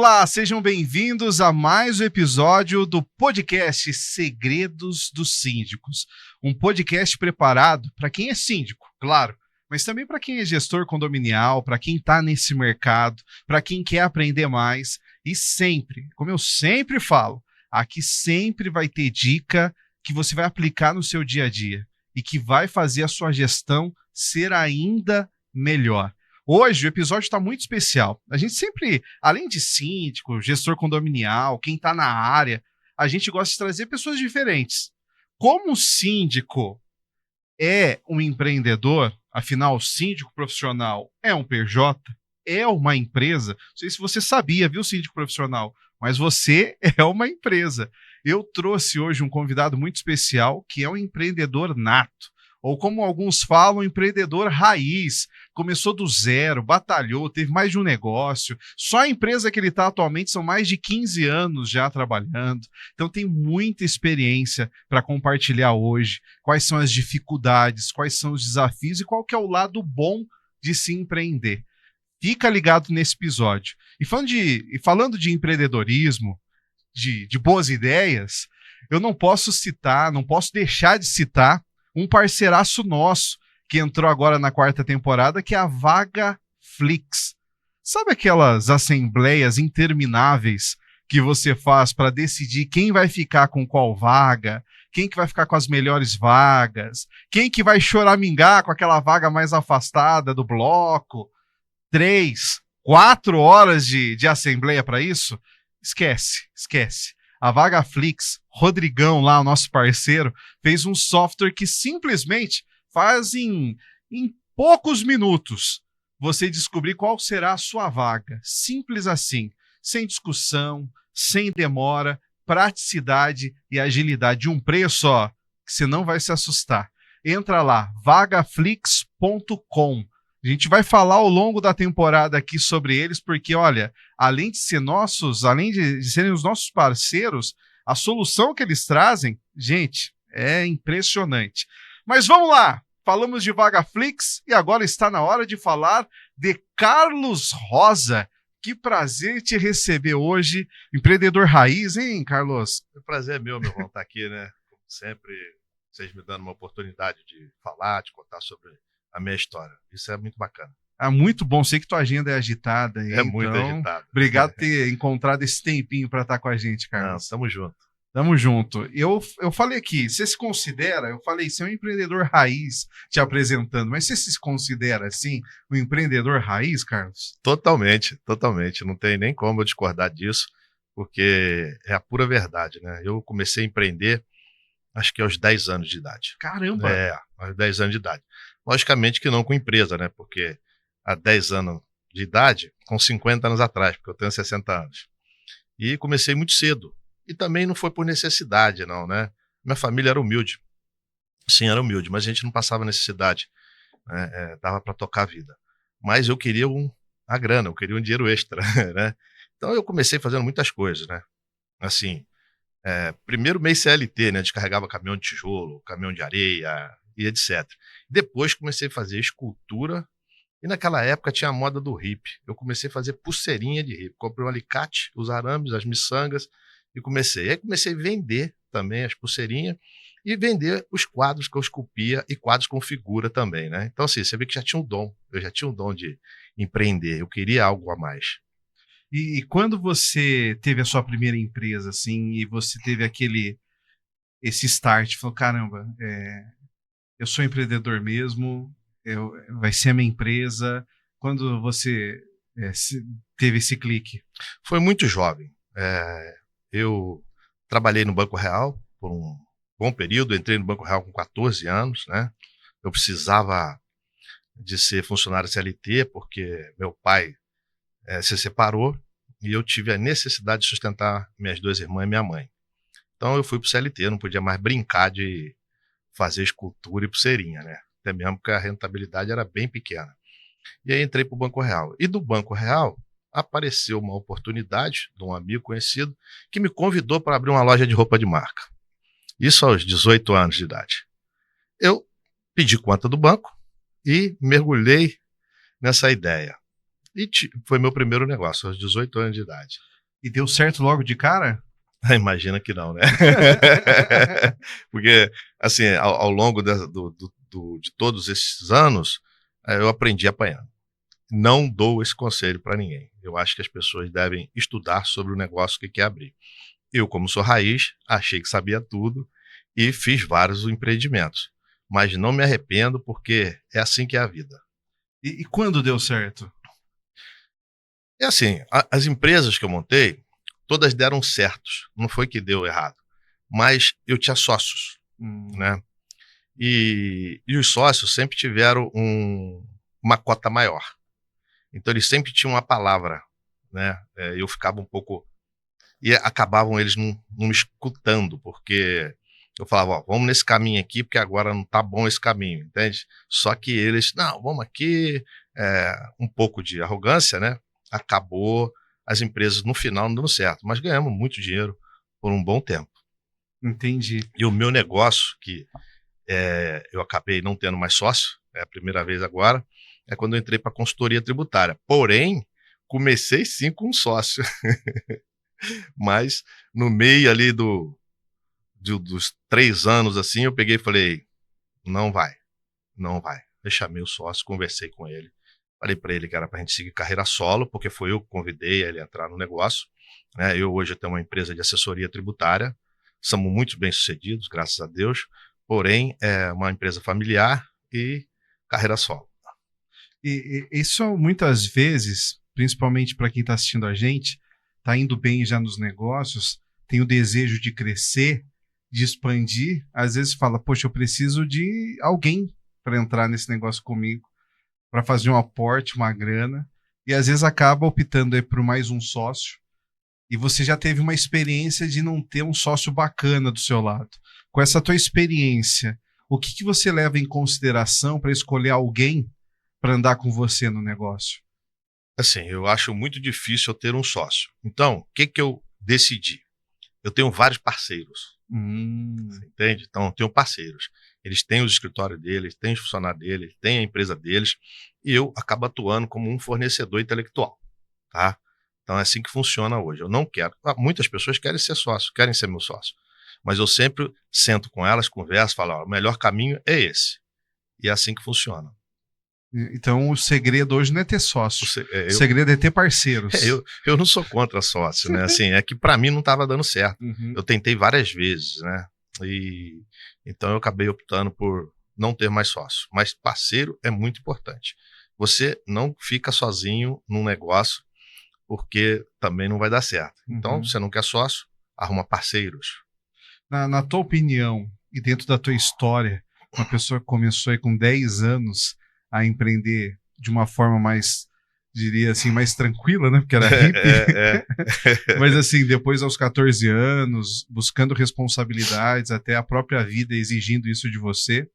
Olá, sejam bem-vindos a mais um episódio do podcast Segredos dos Síndicos. Um podcast preparado para quem é síndico, claro, mas também para quem é gestor condominial, para quem está nesse mercado, para quem quer aprender mais. E sempre, como eu sempre falo, aqui sempre vai ter dica que você vai aplicar no seu dia a dia e que vai fazer a sua gestão ser ainda melhor. Hoje o episódio está muito especial. A gente sempre, além de síndico, gestor condominial, quem está na área, a gente gosta de trazer pessoas diferentes. Como o síndico é um empreendedor, afinal, o síndico profissional é um PJ, é uma empresa. Não sei se você sabia, viu, síndico profissional, mas você é uma empresa. Eu trouxe hoje um convidado muito especial, que é um empreendedor nato. Ou como alguns falam, empreendedor raiz, começou do zero, batalhou, teve mais de um negócio, só a empresa que ele está atualmente são mais de 15 anos já trabalhando, então tem muita experiência para compartilhar hoje, quais são as dificuldades, quais são os desafios e qual que é o lado bom de se empreender. Fica ligado nesse episódio. E falando de empreendedorismo, de boas ideias, eu não posso deixar de citar um parceiraço nosso, que entrou agora na 4ª temporada, que é a VagaFlix. Sabe aquelas assembleias intermináveis que você faz para decidir quem vai ficar com qual vaga, quem que vai ficar com as melhores vagas, quem que vai choramingar com aquela vaga mais afastada do bloco? 3, 4 horas de assembleia para isso? Esquece. A VagaFlix, Rodrigão lá, o nosso parceiro, fez um software que simplesmente faz em poucos minutos você descobrir qual será a sua vaga. Simples assim, sem discussão, sem demora, praticidade e agilidade. Um preço, ó, que você não vai se assustar. Entra lá, vagaflix.com. A gente vai falar ao longo da temporada aqui sobre eles, porque, olha, além de serem os nossos parceiros, a solução que eles trazem, gente, é impressionante. Mas vamos lá, falamos de VagaFlix e agora está na hora de falar de Carlos Rosa. Que prazer te receber hoje, empreendedor raiz, hein, Carlos? O prazer é meu irmão, estar aqui, né? Como sempre, vocês me dando uma oportunidade de falar, de contar sobre a minha história. Isso é muito bacana. Muito bom. Sei que tua agenda é agitada. É muito agitada. Obrigado por ter encontrado esse tempinho para estar com a gente, Carlos. Não, tamo junto. Tamo junto. Eu falei aqui, você se considera, você é um empreendedor raiz te apresentando, mas você se considera, assim, um empreendedor raiz, Carlos? Totalmente. Não tem nem como eu discordar disso, porque é a pura verdade, né? Eu comecei a empreender, acho que aos 10 anos de idade. Caramba! Aos 10 anos de idade. Logicamente que não com empresa, né? Porque há 10 anos de idade, com 50 anos atrás, porque eu tenho 60 anos. E comecei muito cedo. E também não foi por necessidade, não, né? Minha família era humilde. Sim, era humilde, mas a gente não passava necessidade, né? Dava para tocar a vida. Mas eu queria a grana, eu queria um dinheiro extra, né? Então eu comecei fazendo muitas coisas, né? Assim, primeiro mês CLT, né? Descarregava caminhão de tijolo, caminhão de areia e etc. Depois comecei a fazer escultura. E naquela época tinha a moda do hippie. Eu comecei a fazer pulseirinha de hippie. Comprei um alicate, os arames, as miçangas e comecei. Aí comecei a vender também as pulseirinhas e vender os quadros que eu esculpia e quadros com figura também, né? Então assim, você vê que já tinha um dom. Eu já tinha um dom de empreender. Eu queria algo a mais. E quando você teve a sua primeira empresa, assim, e você teve esse start, falou, caramba, eu sou empreendedor mesmo, vai ser a minha empresa. Quando você teve esse clique? Foi muito jovem. Eu trabalhei no Banco Real por um bom período, entrei no Banco Real com 14 anos, né? Eu precisava de ser funcionário CLT porque meu pai se separou e eu tive a necessidade de sustentar minhas 2 irmãs e minha mãe. Então eu fui para o CLT, eu não podia mais brincar de fazer escultura e pulseirinha, né? Até mesmo porque a rentabilidade era bem pequena. E aí entrei para o Banco Real. E do Banco Real apareceu uma oportunidade de um amigo conhecido que me convidou para abrir uma loja de roupa de marca. Isso aos 18 anos de idade. Eu pedi conta do banco e mergulhei nessa ideia. E foi meu primeiro negócio, aos 18 anos de idade. E deu certo logo de cara? Imagina que não, né? Porque, assim, ao longo de todos esses anos, eu aprendi apanhando. Não dou esse conselho para ninguém. Eu acho que as pessoas devem estudar sobre o negócio que quer abrir. Eu, como sou raiz, achei que sabia tudo e fiz vários empreendimentos. Mas não me arrependo porque é assim que é a vida. E quando deu certo? É assim, as empresas que eu montei, todas deram certos. Não foi que deu errado. Mas eu tinha sócios, né? E os sócios sempre tiveram uma cota maior. Então eles sempre tinham uma palavra, né? Eu ficava um pouco... E acabavam eles não me escutando, porque eu falava, ó, vamos nesse caminho aqui, porque agora não tá bom esse caminho, entende? Só que eles, não, vamos aqui, um pouco de arrogância, né? Acabou as empresas no final não dando certo, mas ganhamos muito dinheiro por um bom tempo. Entendi. E o meu negócio, que eu acabei não tendo mais sócio, é a primeira vez agora, é quando eu entrei para consultoria tributária. Porém, comecei sim com um sócio. Mas no meio ali dos 3 anos, assim, eu peguei e falei, não vai, não vai. Eu chamei o sócio, conversei com ele. Falei para ele que era para a gente seguir carreira solo, porque foi eu que convidei ele a entrar no negócio. Né? Eu hoje tenho uma empresa de assessoria tributária, somos muito bem sucedidos, graças a Deus, porém é uma empresa familiar e carreira solo. E isso muitas vezes, principalmente para quem está assistindo a gente, está indo bem já nos negócios, tem o desejo de crescer, de expandir, às vezes fala, poxa, eu preciso de alguém para entrar nesse negócio comigo, para fazer um aporte, uma grana, e às vezes acaba optando aí por mais um sócio, e você já teve uma experiência de não ter um sócio bacana do seu lado. Com essa tua experiência, o que você leva em consideração para escolher alguém para andar com você no negócio? Assim, eu acho muito difícil eu ter um sócio. Então, o que eu decidi? Eu tenho vários parceiros. Você entende? Então, eu tenho parceiros. Eles têm os escritórios deles, têm os funcionários deles, têm a empresa deles, e eu acabo atuando como um fornecedor intelectual, tá? Então, é assim que funciona hoje. Eu não quero... Muitas pessoas querem ser sócio, querem ser meu sócio, mas eu sempre sento com elas, converso, falo, ó, o melhor caminho é esse. E é assim que funciona. Então, o segredo hoje não é ter sócio. O Eu, segredo é ter parceiros. eu não sou contra sócio, né? Assim, é que para mim não estava dando certo. Eu tentei várias vezes, né? E então eu acabei optando por não ter mais sócio. Mas parceiro é muito importante. Você não fica sozinho num negócio, porque também não vai dar certo. Então, você não quer sócio, arruma parceiros. Na tua opinião, e dentro da tua história, uma pessoa que começou aí com 10 anos a empreender de uma forma mais, diria assim, mais tranquila, né? Porque era hippie. Mas assim, depois aos 14 anos, buscando responsabilidades, até a própria vida exigindo isso de você.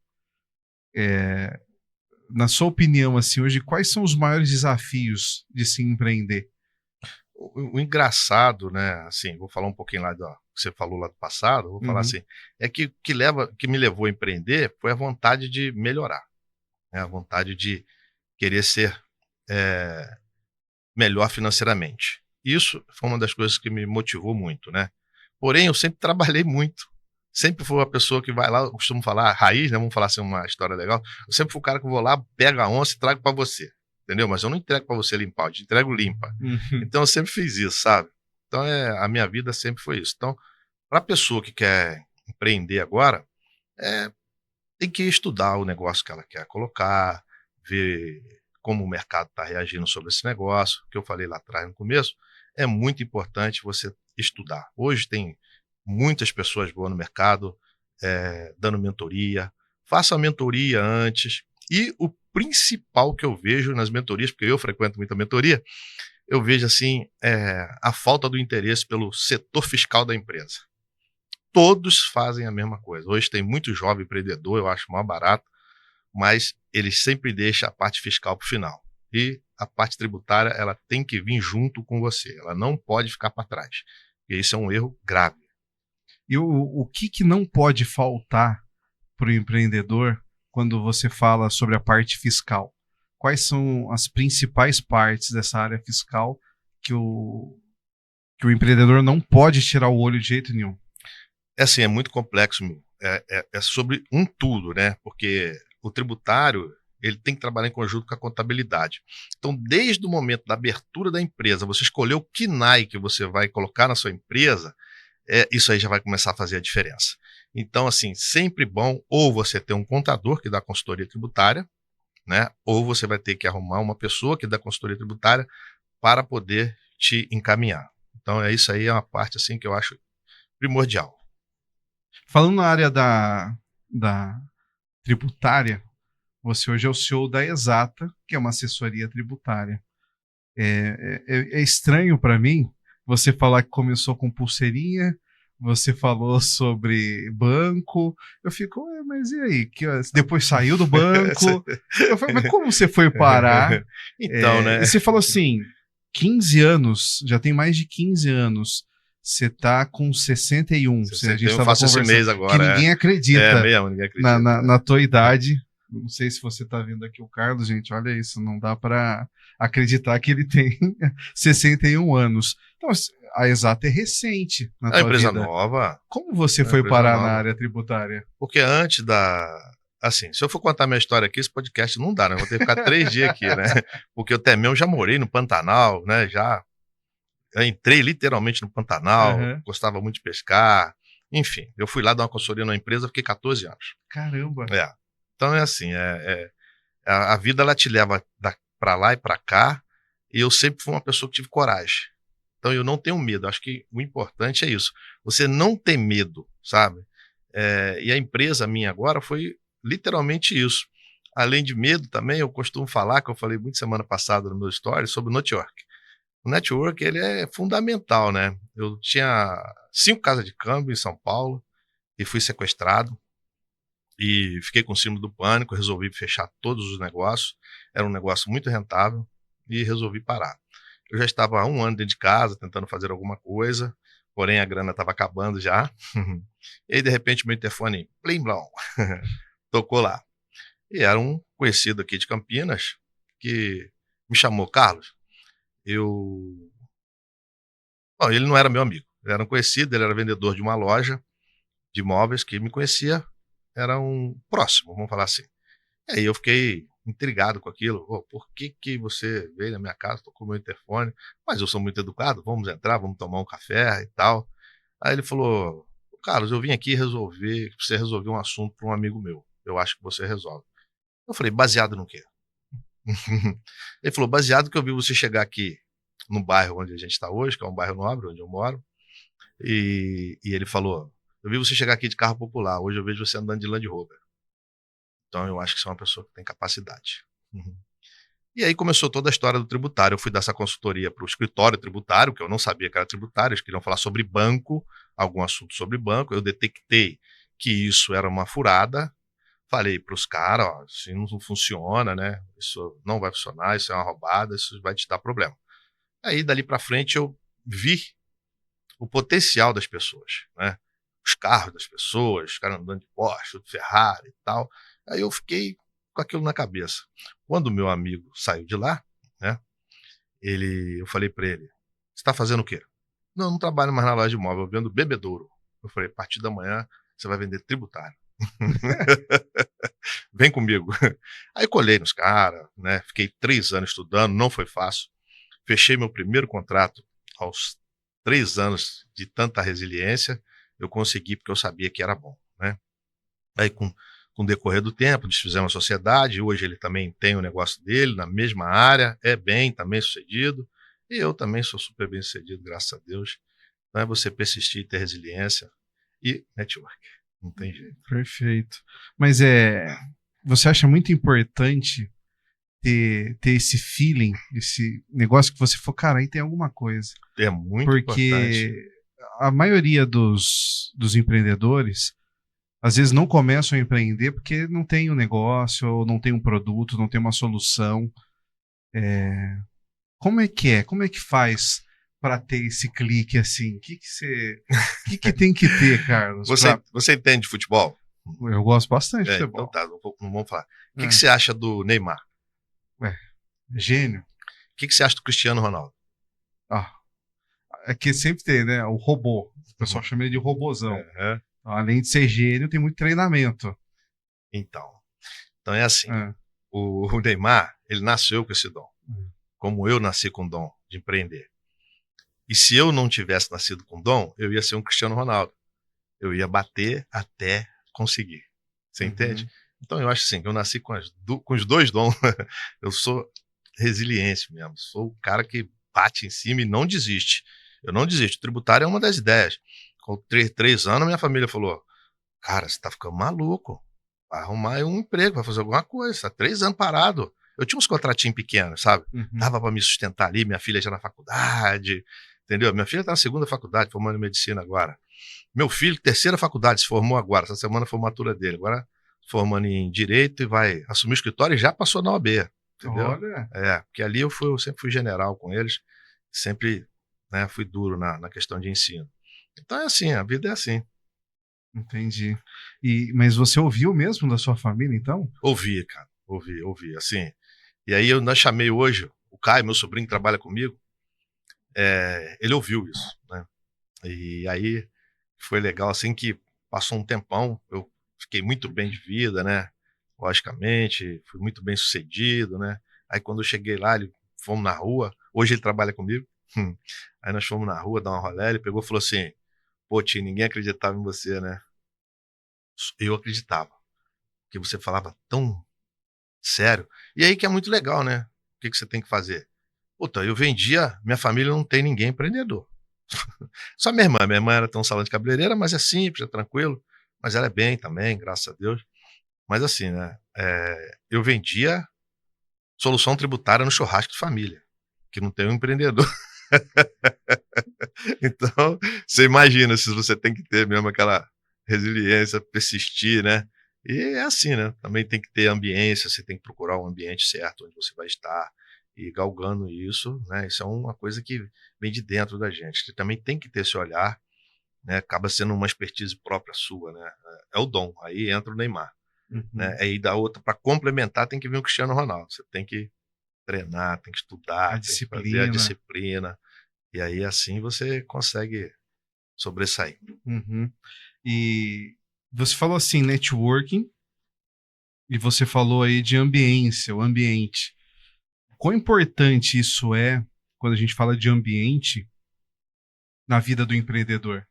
Na sua opinião, assim, hoje, quais são os maiores desafios de se empreender? O engraçado, né? Assim, vou falar um pouquinho lá do que você falou lá do passado, vou falar assim, é que que me levou a empreender foi a vontade de melhorar, né? A vontade de querer ser melhor financeiramente. Isso foi uma das coisas que me motivou muito, né? Porém, eu sempre trabalhei muito. Sempre fui uma pessoa que vai lá, eu costumo falar, raiz, né? Vamos falar assim, uma história legal. Eu sempre fui o cara que vou lá, pego a onça e trago para você. Entendeu? Mas eu não entrego para você limpar, eu te entrego limpa. Então eu sempre fiz isso, sabe? Então a minha vida sempre foi isso. Então, para a pessoa que quer empreender agora, tem que estudar o negócio que ela quer colocar, ver como o mercado está reagindo sobre esse negócio, que eu falei lá atrás no começo, é muito importante você estudar. Hoje tem muitas pessoas boas no mercado, dando mentoria. Faça a mentoria antes. E o principal que eu vejo nas mentorias, porque eu frequento muita mentoria, eu vejo assim a falta do interesse pelo setor fiscal da empresa. Todos fazem a mesma coisa. Hoje tem muito jovem empreendedor, eu acho mais barato, mas eles sempre deixam a parte fiscal para o final. E a parte tributária, ela tem que vir junto com você. Ela não pode ficar para trás. E isso é um erro grave. E o que não pode faltar para o empreendedor quando você fala sobre a parte fiscal? Quais são as principais partes dessa área fiscal que o que o empreendedor não pode tirar o olho de jeito nenhum? É assim, é muito complexo, meu. É sobre um tudo, né? Porque o tributário, ele tem que trabalhar em conjunto com a contabilidade. Então, desde o momento da abertura da empresa, você escolher o KNAI que você vai colocar na sua empresa, isso aí já vai começar a fazer a diferença. Então, assim, sempre bom ou você ter um contador que dá consultoria tributária, né? Ou você vai ter que arrumar uma pessoa que dá consultoria tributária para poder te encaminhar. Então, isso aí é uma parte assim que eu acho primordial. Falando na área da tributária, você hoje é o CEO da Exata, que é uma assessoria tributária. É estranho para mim você falar que começou com pulseirinha, você falou sobre banco. Eu fico, mas e aí? Depois saiu do banco. Eu falei, mas como você foi parar? Então, né? E você falou assim, 15 anos, já tem mais de 15 anos. Você tá com 61. A gente eu estava faço esse mês conversando, agora. que ninguém acredita mesmo, ninguém acredita. na tua idade. Não sei se você tá vendo aqui o Carlos, gente, olha isso, não dá para acreditar que ele tem 61 anos. Então, a Exata é recente na É tua uma empresa vida. nova. Como você foi parar na área tributária? Porque antes assim, se eu for contar minha história aqui, esse podcast não dá, né? Eu vou ter que ficar 3 dias aqui, né? Porque eu até mesmo já morei no Pantanal, né? Eu entrei literalmente no Pantanal, gostava muito de pescar. Enfim, eu fui lá dar uma consultoria numa empresa, fiquei 14 anos. Caramba! Então é assim, a vida ela te leva para lá e para cá, e eu sempre fui uma pessoa que tive coragem. Então eu não tenho medo, acho que o importante é isso, você não ter medo, sabe? E a empresa minha agora foi literalmente isso. Além de medo também, eu costumo falar, que eu falei muito semana passada no meu story, sobre o network. O network, ele é fundamental, né? Eu tinha 5 casas de câmbio em São Paulo e fui sequestrado e fiquei com síndrome do pânico, resolvi fechar todos os negócios, era um negócio muito rentável e resolvi parar. Eu já estava há 1 ano dentro de casa, tentando fazer alguma coisa, porém a grana estava acabando já, e aí de repente meu interfone, plim blom, tocou lá. E era um conhecido aqui de Campinas, que me chamou, Carlos, Bom, ele não era meu amigo, ele era um conhecido, ele era vendedor de uma loja de imóveis que me conhecia, era um próximo, vamos falar assim. E aí eu fiquei intrigado com aquilo. Por que você veio na minha casa, tocou meu interfone? Mas eu sou muito educado, vamos entrar, vamos tomar um café e tal. Aí ele falou, Carlos, eu vim aqui você resolver um assunto para um amigo meu. Eu acho que você resolve. Eu falei, baseado no quê? Ele falou, baseado que eu vi você chegar aqui no bairro onde a gente está hoje, que é um bairro nobre, onde eu moro, e ele falou, eu vi você chegar aqui de carro popular, hoje eu vejo você andando de Land Rover. Então eu acho que você é uma pessoa que tem capacidade. E aí começou toda a história do tributário. Eu fui dar essa consultoria para o escritório tributário, que eu não sabia que era tributário, eles queriam falar sobre banco, algum assunto sobre banco. Eu detectei que isso era uma furada. Falei para os caras, assim não funciona, né? Isso não vai funcionar, isso é uma roubada, isso vai te dar problema. Aí dali para frente eu vi o potencial das pessoas, né? Os carros das pessoas, os caras andando de Porsche, de Ferrari e tal. Aí eu fiquei com aquilo na cabeça. Quando o meu amigo saiu de lá, né? Eu falei para ele, você está fazendo o quê? Não trabalho mais na loja de imóvel, eu vendo bebedouro. Eu falei, a partir da manhã você vai vender tributário. Vem comigo. Aí colei nos caras, né? Fiquei 3 anos estudando, não foi fácil. Fechei meu primeiro contrato aos 3 anos de tanta resiliência. Eu consegui porque eu sabia que era bom, né? Aí com o decorrer do tempo, desfizemos a sociedade, hoje ele também tem o negócio dele, na mesma área, é também sucedido, e eu também sou super bem sucedido, graças a Deus. Então é você persistir, ter resiliência e network, não tem jeito. Perfeito. Mas você acha muito importante ter esse feeling, esse negócio que você for, cara, aí tem alguma coisa. É muito porque importante. A maioria dos empreendedores às vezes não começam a empreender porque não tem um negócio, ou não tem um produto, não tem uma solução. Como é que é? Como é que faz para ter esse clique assim? O que tem que ter, Carlos? Você entende de futebol? Eu gosto bastante de futebol. Então tá, não vamos falar. O que você acha do Neymar? Gênio. O que você acha do Cristiano Ronaldo? é que sempre tem, né? O robô. O pessoal chama ele de robozão. Uhum. Então, além de ser gênio, tem muito treinamento. Então é assim. É. O Neymar, ele nasceu com esse dom. Hum. Como eu nasci com o dom de empreender. E se eu não tivesse nascido com dom, eu ia ser um Cristiano Ronaldo. Eu ia bater até conseguir. Você entende? Então eu acho assim, que eu nasci com os dois dons. Eu sou resiliência mesmo. Sou o cara que bate em cima e não desiste. Eu não desisto. Tributário é uma das ideias. Com 3 anos, minha família falou: cara, você tá ficando maluco. Vai arrumar aí um emprego, vai fazer alguma coisa. Você tá 3 anos parado. Eu tinha uns contratinhos pequenos, sabe? Uhum. Dava para me sustentar ali. Minha filha já na faculdade, entendeu? Minha filha tá na segunda faculdade, formando em medicina agora. Meu filho, terceira faculdade, se formou agora. Essa semana foi a formatura dele. Agora formando em Direito e vai assumir o escritório e já passou na OAB, entendeu? Olha. Porque ali eu sempre fui general com eles, sempre, né, fui duro na questão de ensino. Então é assim, a vida é assim. Entendi. Mas você ouviu mesmo da sua família, então? Ouvi, cara, ouvi, assim. E aí eu ainda chamei hoje, o Caio, meu sobrinho que trabalha comigo, ele ouviu isso, né? E aí foi legal, assim, que passou um tempão, eu fiquei muito bem de vida, né? Logicamente, fui muito bem sucedido, né? Aí quando eu cheguei lá, fomos na rua, hoje ele trabalha comigo, aí nós fomos na rua dar uma rolê, ele pegou e falou assim: pô, tio, ninguém acreditava em você, né? Eu acreditava, porque você falava tão sério. E aí que é muito legal, né? O que você tem que fazer? Puta, eu vendia, minha família não tem ninguém empreendedor. Só minha irmã era ter um salão de cabeleireira, mas é simples, é tranquilo, mas ela é bem também, graças a Deus. Mas assim, né, eu vendia solução tributária no churrasco de família, que não tem um empreendedor. Então, você imagina se você tem que ter mesmo aquela resiliência, persistir, né? E é assim, né? Também tem que ter ambiência, você tem que procurar um ambiente certo onde você vai estar e galgando isso, né? Isso é uma coisa que vem de dentro da gente. Você também tem que ter esse olhar, né? Acaba sendo uma expertise própria sua, né? É o dom. Aí entra o Neymar, né? Uhum. Aí da outra para complementar tem que vir o Cristiano Ronaldo. Você tem que treinar, tem que A estudar, tem que fazer a disciplina. disciplina. E aí assim você consegue sobressair. Uhum. E você falou assim, networking, e você falou aí de ambiência, o ambiente. Quão importante isso é quando a gente fala de ambiente na vida do empreendedor?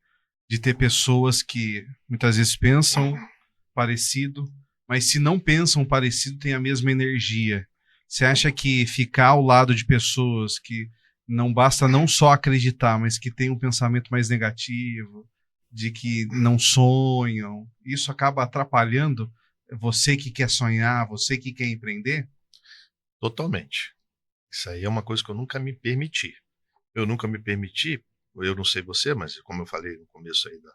De ter pessoas que muitas vezes pensam parecido, mas se não pensam parecido, tem a mesma energia. Você acha que ficar ao lado de pessoas que não basta não só acreditar, mas que tem um pensamento mais negativo, de que não sonham, isso acaba atrapalhando você que quer sonhar, você que quer empreender? Totalmente. Isso aí é uma coisa que eu nunca me permiti. Eu nunca me permiti, eu não sei você, mas como eu falei no começo aí do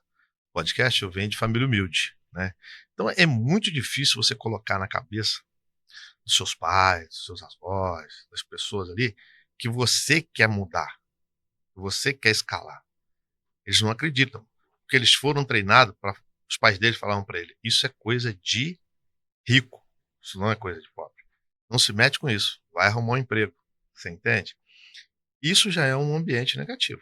podcast, eu venho de família humilde, né? Então é muito difícil você colocar na cabeça dos seus pais, dos seus avós, das pessoas ali, que você quer mudar, que você quer escalar. Eles não acreditam, porque eles foram treinados para os pais deles falavam para ele: isso é coisa de rico, isso não é coisa de pobre. Não se mete com isso, vai arrumar um emprego. Você entende? Isso já é um ambiente negativo,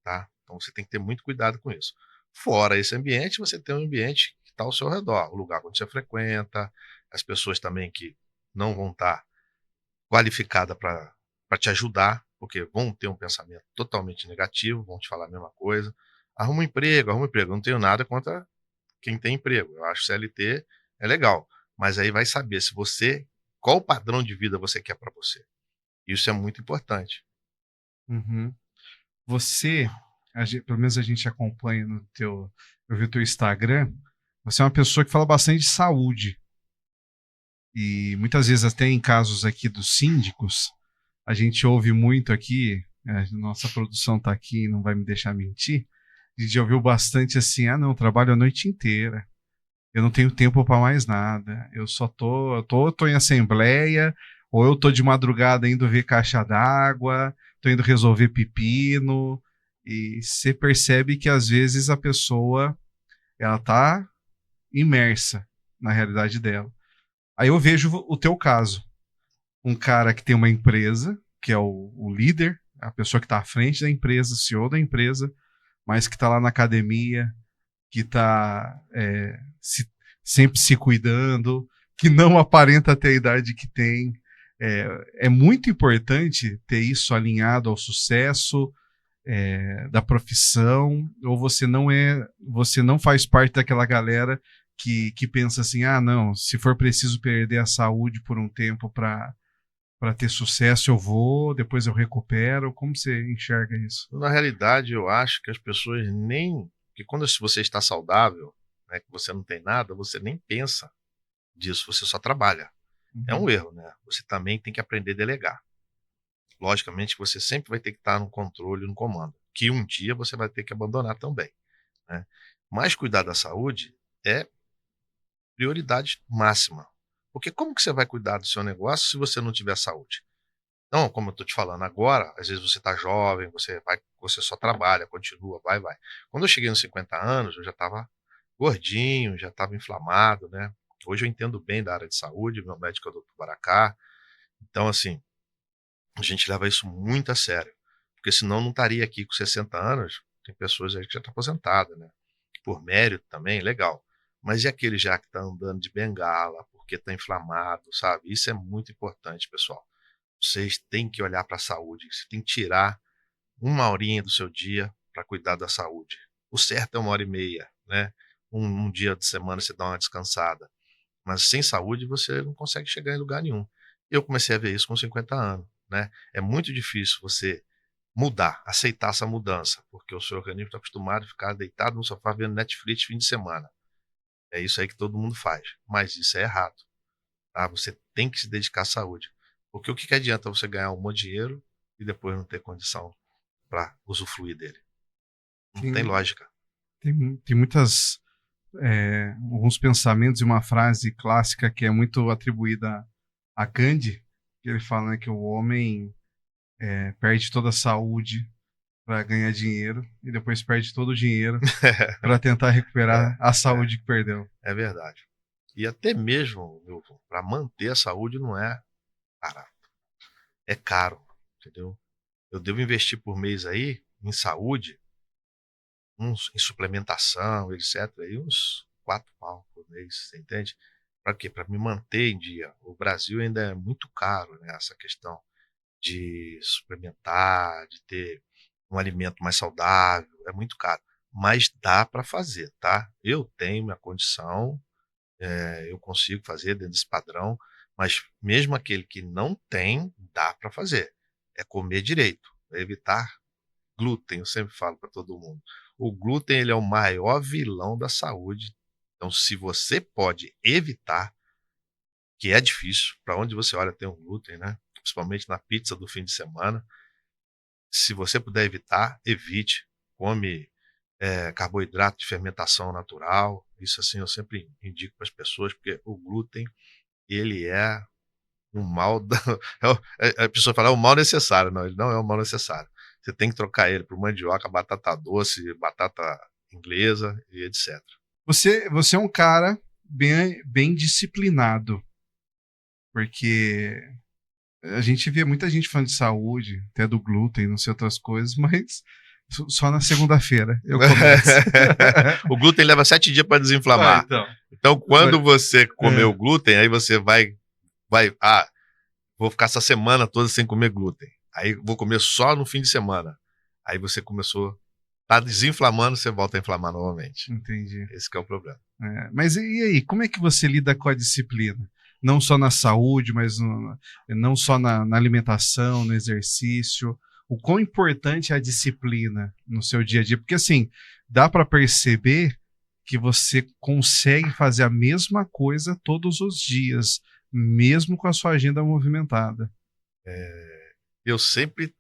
tá? Então você tem que ter muito cuidado com isso. Fora esse ambiente, você tem um ambiente que está ao seu redor, o lugar onde você frequenta, as pessoas também que não vão estar qualificadas para te ajudar, porque vão ter um pensamento totalmente negativo, vão te falar a mesma coisa. Arruma um emprego, arruma um emprego. Eu não tenho nada contra quem tem emprego. Eu acho que CLT é legal, mas aí vai saber se você, qual padrão de vida você quer para você. Isso é muito importante. Uhum. Você, pelo menos a gente acompanha no teu, eu vi o teu Instagram, você é uma pessoa que fala bastante de saúde. E muitas vezes até em casos aqui dos síndicos, a gente ouve muito aqui, nossa produção está aqui, não vai me deixar mentir, a gente ouviu bastante assim, não, trabalho a noite inteira, eu não tenho tempo para mais nada, eu só tô em assembleia, ou eu tô de madrugada indo ver caixa d'água, tô indo resolver pepino, e você percebe que às vezes a pessoa, ela tá imersa na realidade dela. Aí eu vejo o teu caso, um cara que tem uma empresa, que é o líder a pessoa que está à frente da empresa, CEO da empresa, mas que está lá na academia, que está sempre se cuidando, que não aparenta ter a idade que tem. É muito importante ter isso alinhado ao sucesso da profissão, ou você não faz parte daquela galera que pensa assim, não, se for preciso perder a saúde por um tempo para ter sucesso, eu vou, depois eu recupero. Como você enxerga isso? Na realidade, eu acho que as pessoas nem... Porque quando você está saudável, né, que você não tem nada, você nem pensa disso, você só trabalha. É um erro, né? Você também tem que aprender a delegar. Logicamente, você sempre vai ter que estar no controle, no comando, que um dia você vai ter que abandonar também, né? Mas cuidar da saúde é prioridade máxima. Porque como que você vai cuidar do seu negócio se você não tiver saúde? Não, como eu estou te falando agora, às vezes você está jovem, você só trabalha, continua, vai. Quando eu cheguei nos 50 anos, eu já estava gordinho, já estava inflamado, né? Hoje eu entendo bem da área de saúde, meu médico é o Dr. Baracá. Então, assim, a gente leva isso muito a sério, porque senão não estaria aqui com 60 anos. Tem pessoas aí que já estão aposentadas, né? Por mérito também, legal. Mas e aquele já que está andando de bengala, porque está inflamado, sabe? Isso é muito importante, pessoal. Vocês têm que olhar para a saúde, você tem que tirar uma horinha do seu dia para cuidar da saúde. O certo é 1h30, né? Um dia de semana você dá uma descansada. Mas sem saúde você não consegue chegar em lugar nenhum. Eu comecei a ver isso com 50 anos, né? É muito difícil você mudar, aceitar essa mudança, porque o seu organismo está acostumado a ficar deitado no sofá vendo Netflix fim de semana. É isso aí que todo mundo faz, mas isso é errado, tá? Você tem que se dedicar à saúde, porque o que adianta você ganhar um monte de dinheiro e depois não ter condição para usufruir dele? Não tem lógica. Tem muitas alguns pensamentos e uma frase clássica que é muito atribuída a Gandhi, que ele fala, né, que o homem perde toda a saúde para ganhar dinheiro e depois perde todo o dinheiro para tentar recuperar a saúde que perdeu. É verdade. E até mesmo, Milton, para manter a saúde não é barato. É caro, entendeu? Eu devo investir por mês aí em saúde, em suplementação, etc. Aí uns 4 pau por mês, você entende? Para quê? Para me manter em dia. O Brasil ainda é muito caro, né, essa questão de suplementar, de ter um alimento mais saudável, é muito caro. Mas dá para fazer, tá? Eu tenho minha condição, eu consigo fazer dentro desse padrão, mas mesmo aquele que não tem, dá para fazer. É comer direito, é evitar glúten, eu sempre falo para todo mundo. O glúten ele é o maior vilão da saúde. Então, se você pode evitar, que é difícil, para onde você olha tem um glúten, né? Principalmente na pizza do fim de semana. Se você puder evitar, evite. Come carboidrato de fermentação natural. Isso assim eu sempre indico para as pessoas, porque o glúten ele é um mal a pessoa fala, é um mal necessário. Não, ele não é um mal necessário. Você tem que trocar ele por mandioca, batata doce, batata inglesa e etc. Você é um cara bem disciplinado, porque a gente vê muita gente falando de saúde, até do glúten, não sei outras coisas, mas só na segunda-feira eu começo. O glúten leva 7 dias para desinflamar. Então, quando você comer o glúten, aí você vai, vou ficar essa semana toda sem comer glúten. Aí vou comer só no fim de semana. Aí você começou, tá desinflamando, você volta a inflamar novamente. Entendi. Esse que é o problema. Mas e aí, como é que você lida com a disciplina? Não só na saúde, mas não só na alimentação, no exercício. O quão importante é a disciplina no seu dia a dia? Porque assim, dá para perceber que você consegue fazer a mesma coisa todos os dias, mesmo com a sua agenda movimentada. Eu sempre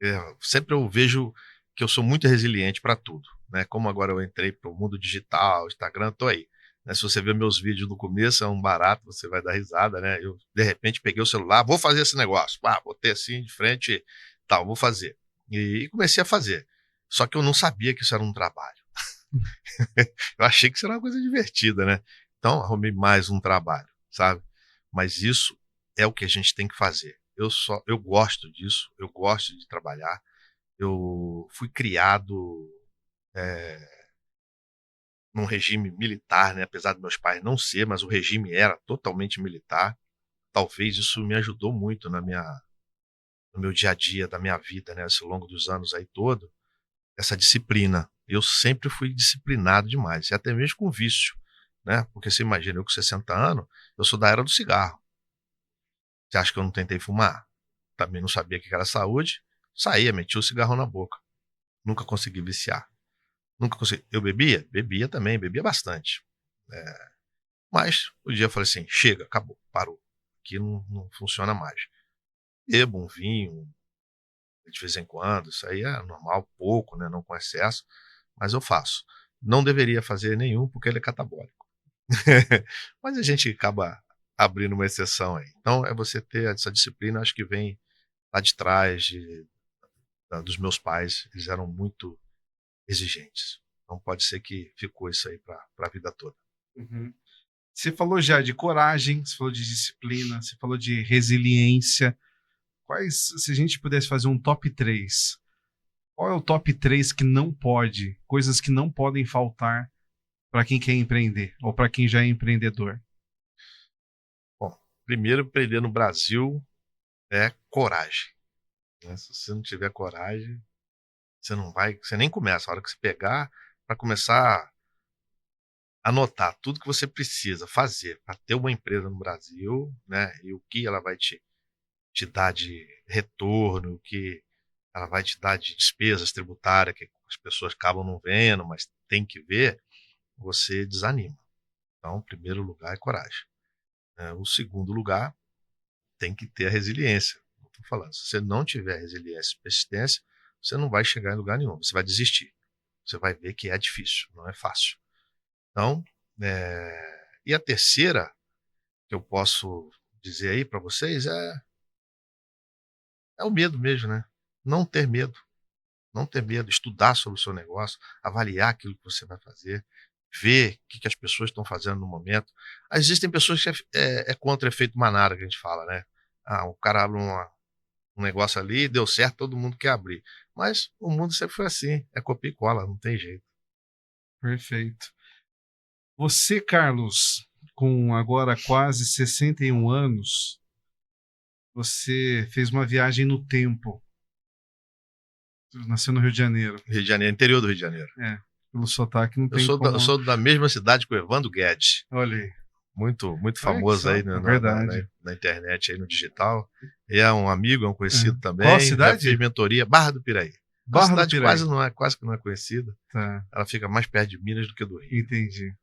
eu vejo que eu sou muito resiliente para tudo, né? Como agora eu entrei para o mundo digital, Instagram, tô aí. Né? Se você ver meus vídeos no começo, é um barato, você vai dar risada, né? Eu, de repente, peguei o celular, vou fazer esse negócio. Botei assim de frente, tal, vou fazer. E comecei a fazer. Só que eu não sabia que isso era um trabalho. Eu achei que isso era uma coisa divertida, né? Então, arrumei mais um trabalho, sabe? Mas isso é o que a gente tem que fazer. eu gosto disso, eu gosto de trabalhar. Eu fui criado num regime militar, né? Apesar de meus pais não ser, mas o regime era totalmente militar. Talvez isso me ajudou muito no meu dia a dia, da minha vida, né? Ao longo dos anos aí todo, essa disciplina. Eu sempre fui disciplinado demais, e até mesmo com vício, né? Porque você imagina, eu com 60 anos, eu sou da era do cigarro. Você acha que eu não tentei fumar? Também não sabia o que era saúde. Saía, metia o cigarro na boca. Nunca consegui viciar. Nunca consegui. Eu bebia? Bebia também, bebia bastante. Mas o dia eu falei assim: chega, acabou, parou. Aqui não funciona mais. Bebo um vinho de vez em quando, isso aí é normal, pouco, né? Não com excesso, mas eu faço. Não deveria fazer nenhum porque ele é catabólico. Mas a gente acaba abrindo uma exceção aí. Então é você ter essa disciplina, acho que vem lá de trás dos meus pais, eles eram muito exigentes. Não pode ser que ficou isso aí para a vida toda. Uhum. Você falou já de coragem, você falou de disciplina, você falou de resiliência. Quais, se a gente pudesse fazer um top 3, qual é o top 3 que não pode, coisas que não podem faltar para quem quer empreender ou para quem já é empreendedor? Bom, primeiro, empreender no Brasil é coragem, né? Se você não tiver coragem, você nem começa. A hora que você pegar, para começar a anotar tudo que você precisa fazer para ter uma empresa no Brasil, né? E o que ela vai te dar de retorno, o que ela vai te dar de despesas tributárias, que as pessoas acabam não vendo, mas tem que ver, você desanima. Então, o primeiro lugar é coragem. O segundo lugar tem que ter a resiliência. Estou falando, se você não tiver resiliência e persistência, você não vai chegar em lugar nenhum, você vai desistir. Você vai ver que é difícil, não é fácil. Então, e a terceira que eu posso dizer aí para vocês é o medo mesmo, né? Não ter medo. Não ter medo, estudar sobre o seu negócio, avaliar aquilo que você vai fazer, ver o que as pessoas estão fazendo no momento. Existem pessoas que é contra o efeito manada, que a gente fala, né? Ah, o cara abre um negócio ali, deu certo, todo mundo quer abrir. Mas o mundo sempre foi assim, é copia e cola, não tem jeito. Perfeito. Você, Carlos, com agora quase 61 anos, você fez uma viagem no tempo. Nasceu no Rio de Janeiro. Rio de Janeiro, interior do Rio de Janeiro. Pelo sotaque não Eu tem como... eu sou da mesma cidade que o Evandro Guedes. Olha aí. Muito Olha que famoso só, aí é verdade. na internet, aí no digital. E é um amigo, é um conhecido também. Qual a Já cidade? fiz mentoria, Barra do Piraí. A Barra do cidade Piraí. quase que não é conhecida. Tá, Ela fica mais perto de Minas do que do Rio. entendi.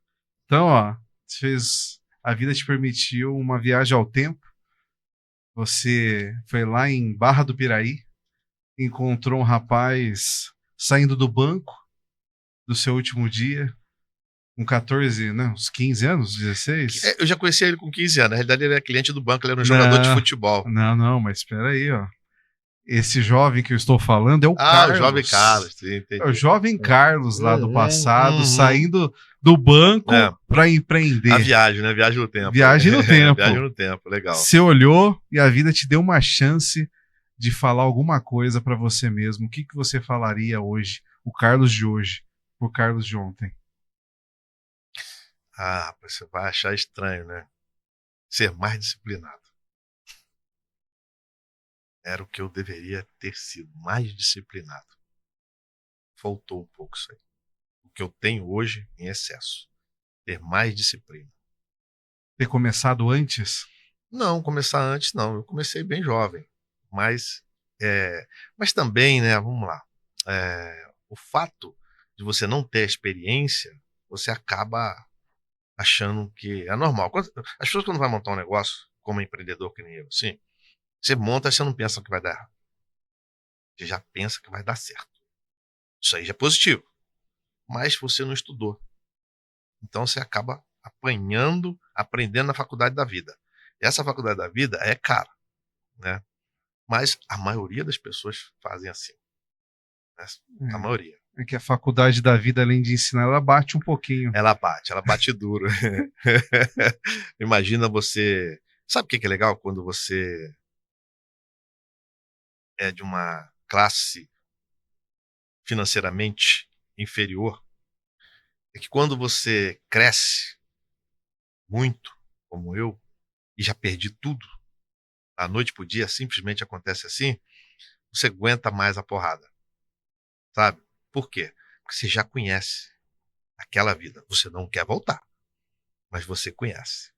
Então, ó, a vida te permitiu uma viagem ao tempo. Você foi lá em Barra do Piraí, encontrou um rapaz saindo do banco do seu último dia, com 14, não, uns 15 anos, 16? Eu já conheci ele com 15 anos. Na realidade, ele era cliente do banco, ele era um jogador de futebol. Não, mas espera aí, ó. Esse jovem que eu estou falando é o Carlos. O jovem Carlos, sim, entendi. É o jovem Carlos lá do passado, Uhum. saindo do banco para empreender. A viagem, né? Viagem no tempo. Viagem no tempo. Viagem no tempo, legal. Você olhou e a vida te deu uma chance de falar alguma coisa para você mesmo. O que você falaria hoje, o Carlos de hoje, pro Carlos de ontem? Ah, você vai achar estranho, né? Ser mais disciplinado. Era o que eu deveria ter sido, mais disciplinado. Faltou um pouco isso aí. O que eu tenho hoje em excesso. Ter mais disciplina. Ter começado antes? Não, começar antes não. Eu comecei bem jovem. Mas também, né, vamos lá. O fato de você não ter experiência, você acaba achando que é normal. As pessoas quando vão montar um negócio, como empreendedor que nem eu, assim, você monta e você não pensa que vai dar errado. Você já pensa que vai dar certo. Isso aí já é positivo. Mas você não estudou. Então você acaba aprendendo na faculdade da vida. Essa faculdade da vida é cara, né? Mas a maioria das pessoas fazem assim. Né? A maioria. É que a faculdade da vida, além de ensinar, ela bate um pouquinho. Ela bate duro. Imagina você... Sabe o que é legal quando você é de uma classe financeiramente inferior, é que quando você cresce muito, como eu, e já perdi tudo, da noite pro dia simplesmente acontece assim, você aguenta mais a porrada, sabe? Por quê? Porque você já conhece aquela vida. Você não quer voltar, mas você conhece.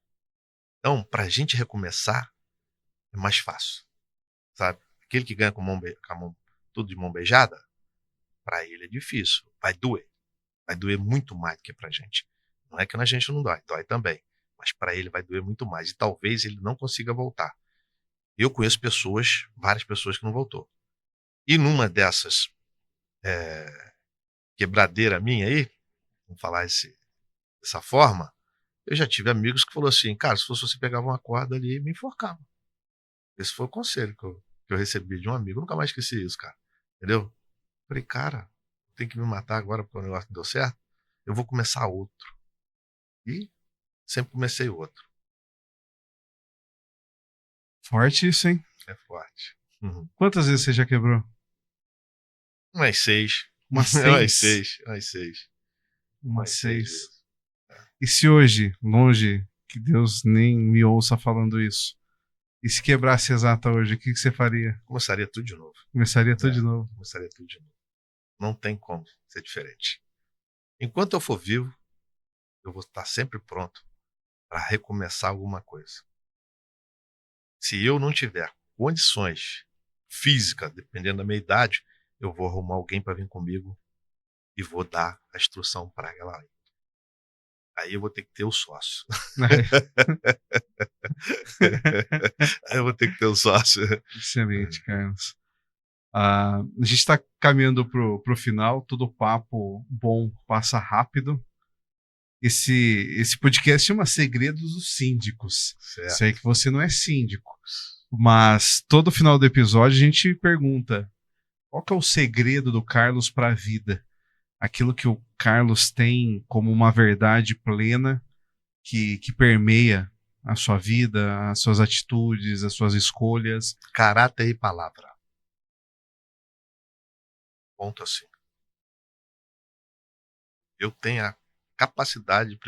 Então, pra gente recomeçar, é mais fácil, sabe? Aquele que ganha tudo de mão beijada, pra ele é difícil, vai doer muito mais do que pra gente. Não é que na gente não dói, dói também, mas pra ele vai doer muito mais e talvez ele não consiga voltar. Eu conheço pessoas, várias pessoas que não voltou. E numa dessas quebradeira minha aí, vamos falar dessa forma, eu já tive amigos que falaram assim, cara, se fosse você pegava uma corda ali e me enforcava. Esse foi o conselho que eu recebi de um amigo. Eu nunca mais esqueci isso, cara. Entendeu? Falei, cara, tem que me matar agora porque o negócio não deu certo. Eu vou começar outro. E sempre comecei outro. Forte isso, hein? É forte. Uhum. Quantas vezes você já quebrou? Umas 6. Umas Umas 6. 6. Umas 6. Umas Umas 6 6. vezes. E se hoje, longe, que Deus nem me ouça falando isso, e se quebrasse exata hoje, o que você faria? Começaria tudo de novo. Começaria tudo de novo. Começaria tudo de novo. Não tem como ser diferente. Enquanto eu for vivo, eu vou estar sempre pronto para recomeçar alguma coisa. Se eu não tiver condições físicas, dependendo da minha idade, eu vou arrumar alguém para vir comigo e vou dar a instrução para ela. Aí eu vou ter que ter o sócio. Aí eu vou ter que ter o sócio. Excelente, Carlos. A gente está caminhando pro final, todo papo bom passa rápido. Esse podcast chama Segredos dos Síndicos. Certo. Sei que você não é síndico, mas todo final do episódio a gente pergunta qual que é o segredo do Carlos para a vida? Aquilo que o Carlos tem como uma verdade plena que permeia a sua vida, as suas atitudes, as suas escolhas. Caráter e palavra. Ponto assim. Eu tenho a capacidade de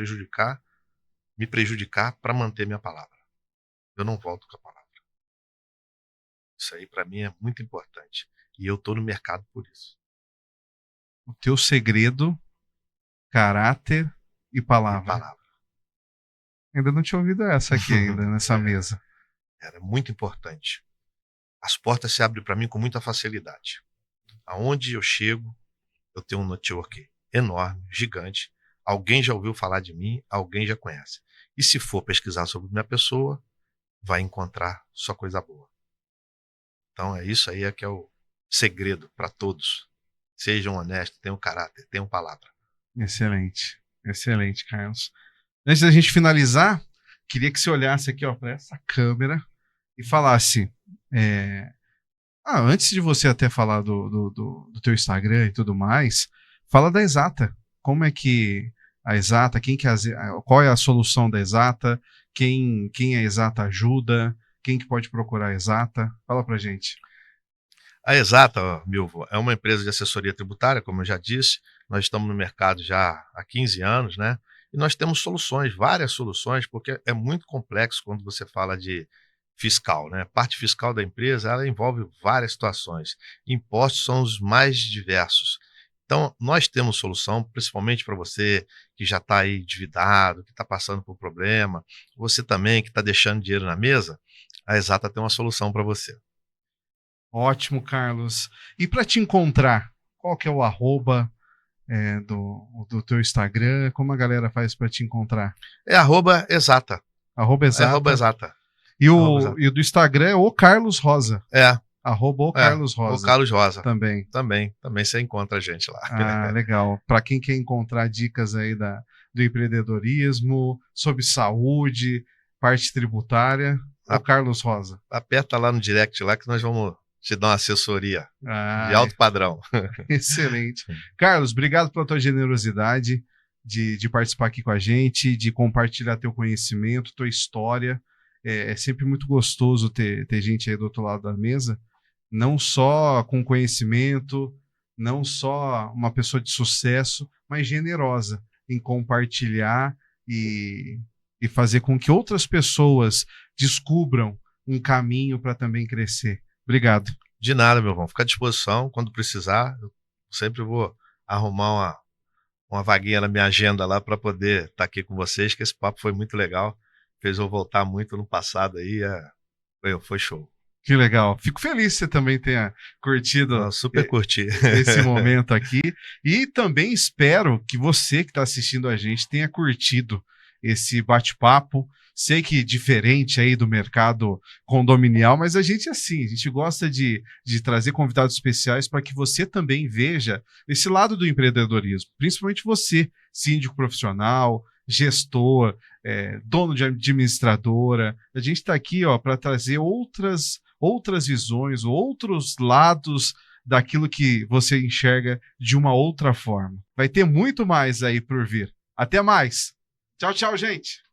me prejudicar para manter minha palavra. Eu não volto com a palavra. Isso aí para mim é muito importante. E eu estou no mercado por isso. O teu segredo, caráter e palavra. E palavra. Ainda não tinha ouvido essa aqui ainda, nessa mesa. Era muito importante. As portas se abrem para mim com muita facilidade. Aonde eu chego, eu tenho um network enorme, gigante. Alguém já ouviu falar de mim, alguém já conhece. E se for pesquisar sobre minha pessoa, vai encontrar só coisa boa. Então é isso aí que é o segredo para todos. Sejam honestos, tenham caráter, tenham palavra. Excelente, excelente, Carlos. Antes da gente finalizar, queria que você olhasse aqui para essa câmera e falasse. Antes de você até falar do teu Instagram e tudo mais, fala da Exata. Como é que a Exata, qual é a solução da Exata, quem a Exata ajuda, quem que pode procurar a Exata? Fala pra gente. A Exata, Milvo, é uma empresa de assessoria tributária, como eu já disse. Nós estamos no mercado já há 15 anos, né? E nós temos soluções, várias soluções, porque é muito complexo quando você fala de fiscal, né? A parte fiscal da empresa, ela envolve várias situações. Impostos são os mais diversos. Então, nós temos solução, principalmente para você que já está aí endividado, que está passando por problema, você também que está deixando dinheiro na mesa, a Exata tem uma solução para você. Ótimo, Carlos. E para te encontrar, qual que é o arroba do teu Instagram? Como a galera faz para te encontrar? É @exata. @exata. E o do Instagram é o Carlos Rosa. @o Carlos Rosa. O Carlos Rosa. Também você encontra a gente lá. Ah, legal. Para quem quer encontrar dicas aí do empreendedorismo, sobre saúde, parte tributária, o Carlos Rosa. Aperta lá no direct lá que nós vamos te dar uma assessoria de alto padrão. Excelente. Carlos, obrigado pela tua generosidade de participar aqui com a gente, de compartilhar teu conhecimento, tua história. É sempre muito gostoso ter gente aí do outro lado da mesa não só com conhecimento, não só uma pessoa de sucesso, mas generosa em compartilhar e fazer com que outras pessoas descubram um caminho para também crescer. Obrigado. De nada, meu irmão. Fica à disposição quando precisar. Eu sempre vou arrumar uma vaguinha na minha agenda lá para poder estar aqui com vocês, que esse papo foi muito legal. Fez eu voltar muito no passado aí. Foi show. Que legal. Fico feliz que você também tenha curtido. Eu super curti esse momento aqui. E também espero que você que está assistindo a gente tenha curtido esse bate-papo. Sei que diferente aí do mercado condominial, mas a gente é assim, a gente gosta de trazer convidados especiais para que você também veja esse lado do empreendedorismo, principalmente você, síndico profissional, gestor, dono de administradora. A gente está aqui para trazer outras visões, outros lados daquilo que você enxerga de uma outra forma. Vai ter muito mais aí por vir. Até mais. Tchau, tchau, gente.